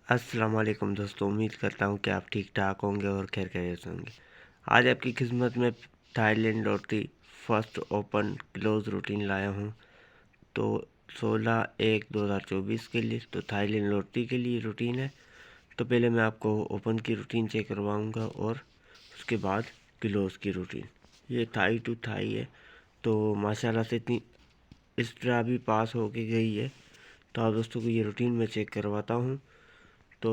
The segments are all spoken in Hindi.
अस्सलाम वालेकुम दोस्तों, उम्मीद करता हूँ कि आप ठीक ठाक होंगे और खैर खैरियत से होंगे। आज आपकी खिदमत में Thailand lottery first open close routine लाया हूँ। तो 16/1/2024 के लिए तो थाईलैंड लॉटरी के लिए रूटीन है। तो पहले मैं आपको ओपन की रूटीन चेक करवाऊँगा और उसके बाद क्लोज की रूटीन। ये थाई टू थाई है, तो माशाल्लाह से इतनी इस ड्रा भी पास हो के गई है। तो आप दोस्तों को ये रूटीन मैं चेक करवाता हूँ। तो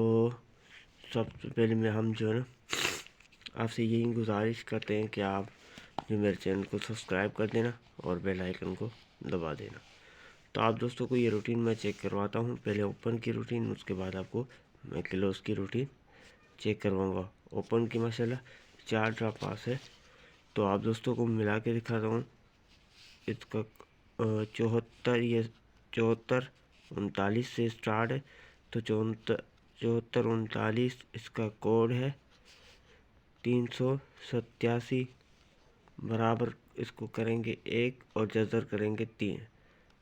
सबसे पहले मैं हम जो है ना आपसे यही गुजारिश करते हैं कि आप जो मेरे चैनल को सब्सक्राइब कर देना और बेल आइकन को दबा देना। तो आप दोस्तों को ये रूटीन मैं चेक करवाता हूँ, पहले ओपन की रूटीन, उसके बाद आपको मैं क्लोज की रूटीन चेक करवाऊँगा। ओपन की माशाल्लाह 4 ड्रा पास है। तो आप दोस्तों को मिला के दिखाता हूँ। इसका 74 ये 74 39 से स्टार्ट है। तो 74 39 इसका कोड है। 387 बराबर इसको करेंगे 1 और जज़र करेंगे 3।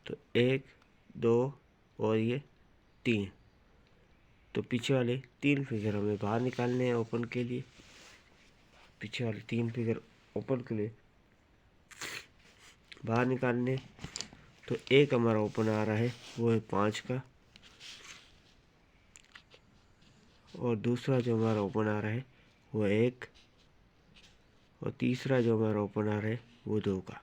तो 1 2 और ये 3। तो पीछे वाले 3 फिगर हमें बाहर निकालने हैं ओपन के लिए। पीछे वाले 3 फिगर ओपन के लिए बाहर निकालने। तो एक हमारा ओपन आ रहा है, वो है 5 का। और दूसरा जो हमारा ओपन आ रहा है वो 1। और तीसरा जो हमारा ओपन आ रहा है वो 2 का।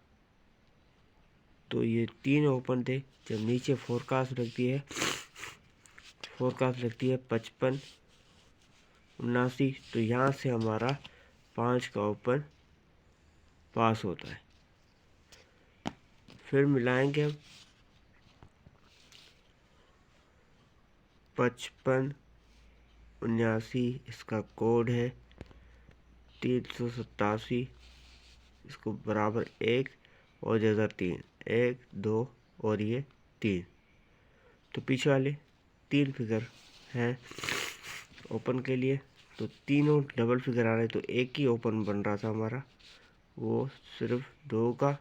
तो ये 3 ओपन थे। जब नीचे फोरकास्ट लगती है 55 79, तो यहाँ से हमारा 5 का ओपन पास होता है। फिर मिलाएंगे हम 55 79 इसका कोड है। 387 इसको बराबर 1 और जगह 3 1 2 और ये 3। तो पीछे वाले 3 फिगर हैं ओपन के लिए। तो तीनों डबल फिगर आ रहे, तो एक ही ओपन बन रहा था हमारा, वो सिर्फ 2 का।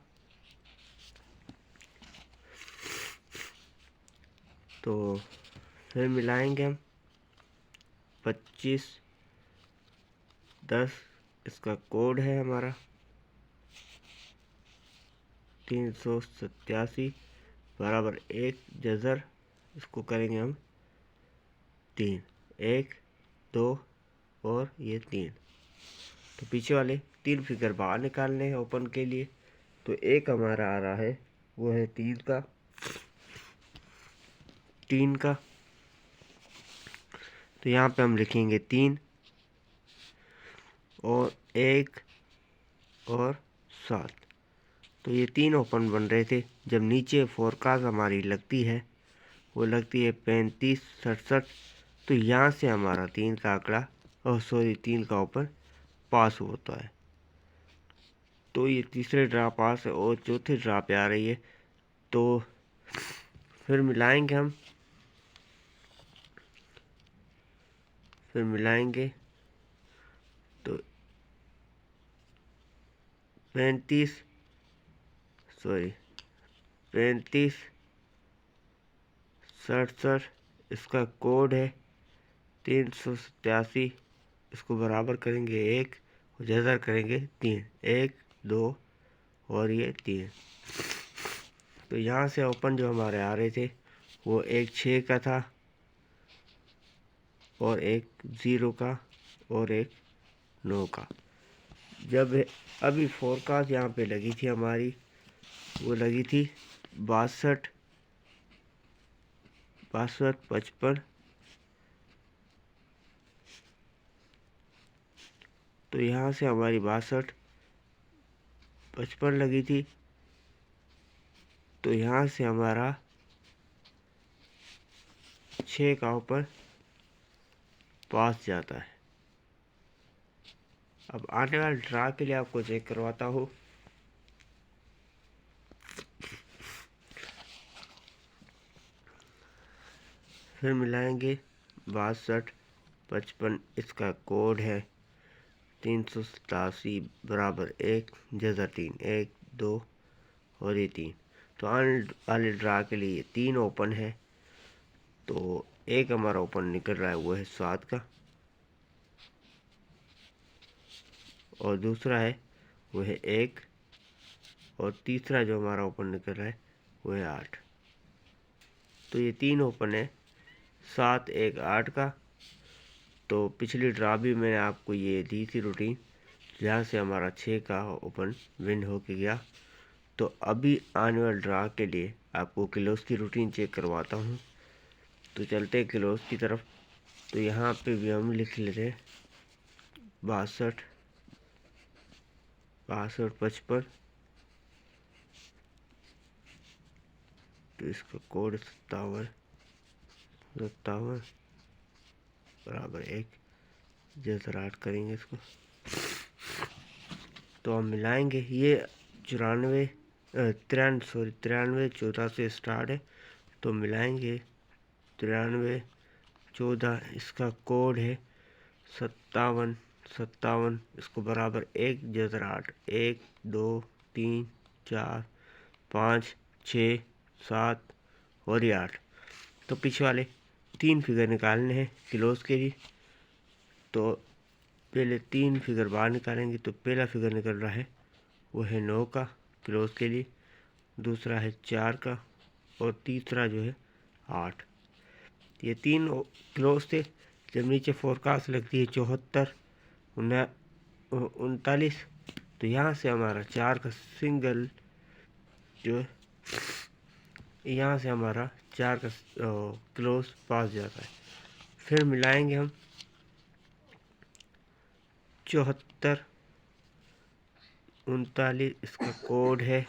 तो फिर मिलाएंगे हम 25 10 इसका कोड है हमारा। 387 बराबर 1 जज़र इसको करेंगे हम 3 1 2 और ये 3। तो पीछे वाले 3 फिगर बाहर निकालने हैं ओपन के लिए। तो एक हमारा आ रहा है वो है 3 का। तो यहाँ पे हम लिखेंगे 3 और 1 और 7। तो ये 3 ओपन बन रहे थे। जब नीचे फोरकास्ट हमारी लगती है वो लगती है 35 67, तो यहाँ से हमारा 3 का आंकड़ा 3 का ओपन पास होता है। तो ये तीसरे ड्रा पास है और चौथे ड्रा पे आ रही है। तो फिर मिलाएंगे हम तो 35 67 इसका कोड है। 387 इसको बराबर करेंगे 1 और जज़र करेंगे 3 1 2 और ये 3। तो यहाँ से ओपन जो हमारे आ रहे थे वो एक 6 का था और एक 0 का और एक 9 का। जब अभी फोरकास्ट यहाँ पे लगी थी हमारी, वो लगी थी 62 55। तो यहाँ से हमारी 62 55 लगी थी। तो यहाँ से हमारा 6 का ऊपर पास जाता है। अब आने वाले ड्रा के लिए आपको चेक करवाता हूँ। फिर मिलाएंगे 62 55 इसका कोड है। 387 बराबर 1 जज़र 3 1 2 और ये 3। तो आने वाले ड्रा के लिए 3 ओपन है। तो एक हमारा ओपन निकल रहा है वो है 7 का, और दूसरा है वो है 1, और तीसरा जो हमारा ओपन निकल रहा है वो है 8। तो ये 3 ओपन है 7, 1, 8 का। तो पिछली ड्रा भी मैंने आपको ये दी थी रूटीन, जहाँ से हमारा 6 का ओपन विन होके गया। तो अभी आने वाले ड्रा के लिए आपको किलोस की रूटीन चेक करवाता हूँ। तो चलते हैं किलोस की तरफ। तो यहाँ पे भी हम लिख लेते हैं 62, 55। तो इसका कोड 57 बराबर 1, जैसा 8 करेंगे इसको तो हम मिलाएंगे। ये 93 14 से स्टार्ट है। तो मिलाएंगे 93 14, इसका कोड है 57, इसको बराबर 1 जैसा 8, 1 2 3 4 5 6 7 और ये 8। तो पीछे वाले 3 फिगर निकालने हैं किलोस के लिए। तो पहले 3 फिगर बाहर निकालेंगे। तो पहला फिगर निकल रहा है वो है 9 का किलोस के लिए, दूसरा है 4 का, और तीसरा जो है 8। ये 3 क्लोज थे। जब नीचे फोरकास्ट लगती है 74, 39, तो यहाँ से हमारा 4 का सिंगल जो है, यहाँ से हमारा 4 का क्लोज पास जाता है। फिर मिलाएंगे हम 74, 39, इसका कोड है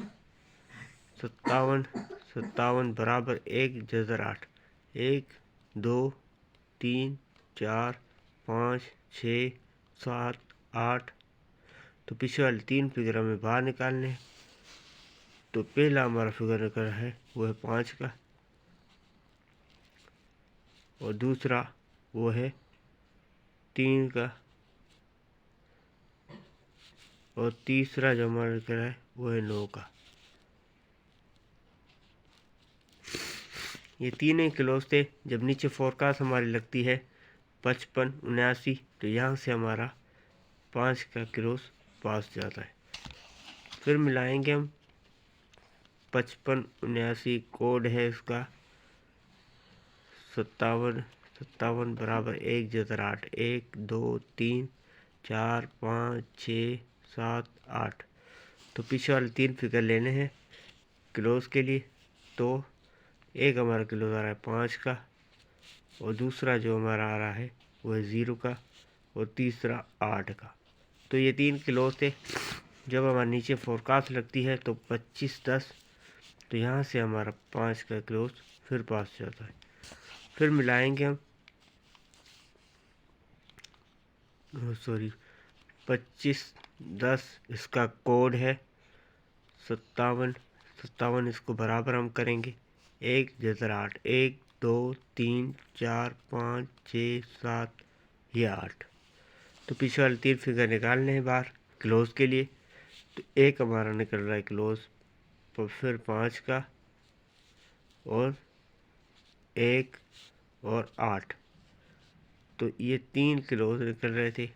57 बराबर 1 जजर 8, 1 2 3 4 5 6 7 8। तो पीछे वाले 3 फिगर हमें बाहर निकालने हैं। तो पहला हमारा फिगर निकल रहा है वो है 5 का, और दूसरा वो है 3 का, और तीसरा जो हमारा निकल रहा है वो है 9 का। ये तीन ही क्लोज थे। जब नीचे फोरकास्ट हमारी लगती है 55, 79, तो यहाँ से हमारा 5 का क्लोज पास जाता है। फिर मिलाएंगे हम 55, 79, कोड है इसका 57 बराबर 1 जैसा 8, 1 2 3 4 5 6 7 8। तो पीछे वाले 3 फिगर लेने हैं क्लोज के लिए। तो एक हमारा क्लोज आ रहा है 5 का, और दूसरा जो हमारा आ रहा है वो है 0 का, और तीसरा 8 का। तो ये 3 क्लोज थे। जब हमारे नीचे फोरकास्ट लगती है तो 25, 10, तो यहाँ से हमारा 5 का क्लोज फिर पास जाता है। फिर मिलाएंगे हम 25, 10, इसका कोड है 57, इसको बराबर हम करेंगे 1 जैसा 8, 1 2 3 4 5 6 7, ये 8। तो पीछे वाले 3 फिगर निकालने हैं बाहर क्लोज के लिए। तो एक हमारा निकल रहा है क्लोज, तो फिर 5 का, और 1 और 8। तो ये 3 क्लोज निकल रहे थे।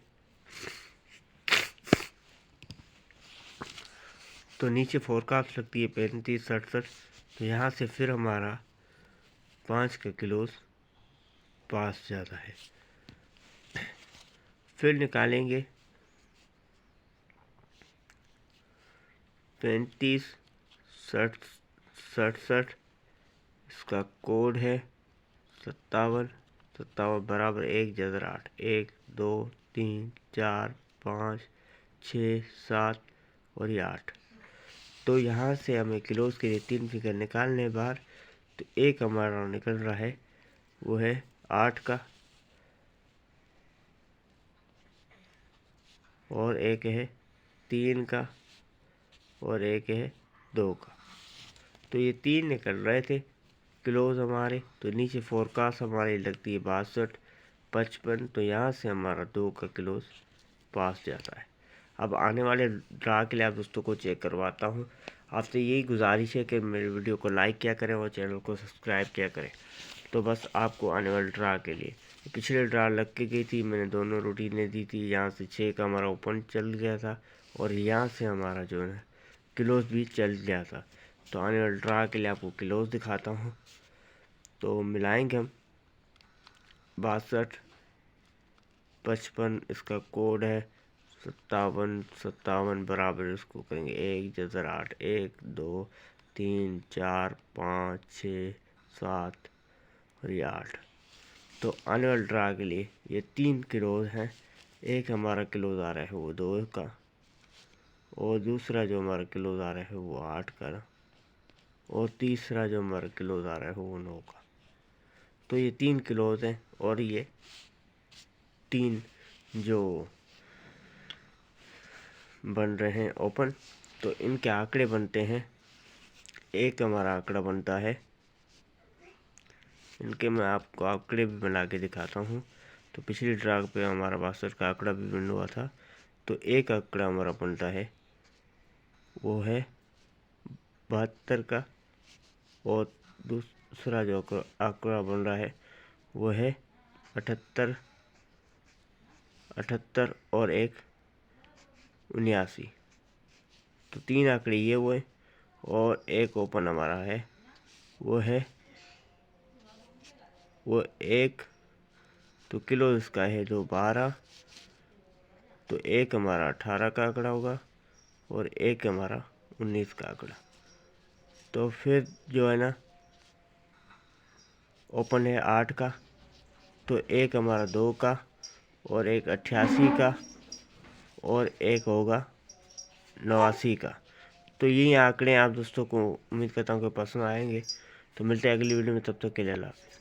तो नीचे फोरकास्ट लगती है 35, 67, तो यहाँ से फिर हमारा 5 का क्लोज पास जाता है। फिर निकालेंगे 35, 67, इसका कोड है 57 बराबर 1 जैसा 8, 1 2 3 4 5 6 7 और ये 8। तो यहाँ से हमें क्लोज के लिए 3 फिगर निकालने बाहर। तो एक हमारा निकल रहा है वो है 8 का, और एक है 3 का, और एक है 2 का। तो ये 3 निकल रहे थे क्लोज हमारे। तो नीचे फोरकास्ट हमारी लगती है 62, 55, तो यहाँ से हमारा 2 का क्लोज पास जाता है। अब आने वाले ड्रा के लिए आप दोस्तों को चेक करवाता हूँ। आपसे यही गुजारिश है कि मेरे वीडियो को लाइक किया करें और चैनल को सब्सक्राइब किया करें। तो बस आपको आने वाले ड्रा के लिए पिछले ड्रा लग के गई थी, मैंने दोनों रूटीनें दी थी। यहाँ से 6 का हमारा ओपन चल गया था और यहाँ से हमारा जो है क्लोज भी चल गया था। तो आने वाले ड्रा के लिए आपको क्लोज दिखाता हूँ। तो मिलाएंगे हम 6255 इसका कोड है, 5757 बराबर इसको करेंगे 1 जज़र 8, 1 2 3 4 5 6 7 और ये 8। तो आने वाले ड्रा के लिए ये 3 क्लोज हैं। एक हमारा क्लोज आ रहा है वो 2 का, और दूसरा जो हमारा क्लोज आ रहा है वो 8 का, और तीसरा जो हमारा क्लोज आ रहा है वो 9 का। तो ये 3 क्लोज हैं और ये 3 जो बन रहे हैं ओपन। तो इनके आंकड़े बनते हैं, एक हमारा आंकड़ा बनता है, इनके मैं आपको आंकड़े भी बना के दिखाता हूँ। तो पिछली ड्राग पे हमारा 62 का आंकड़ा भी बन हुआ था। तो एक आंकड़ा हमारा बनता है वो है 72 का, और दूसरा जो आंकड़ा बन रहा है वो है 78 और एक 79। तो 3 आंकड़े ये हुए, और एक ओपन हमारा है वो एक, तो किलो इसका है जो 12। तो एक हमारा 18 का आंकड़ा होगा और एक हमारा 19 का आंकड़ा। तो फिर जो है ना ओपन है 8 का, तो एक हमारा 2 का और एक 88 का और एक होगा 89 का। तो यही आंकड़े आप दोस्तों को उम्मीद करता हूँ कि पसंद आएंगे। तो मिलते हैं अगली वीडियो में, तब तक के लिए अल्लाह हाफ़िज़।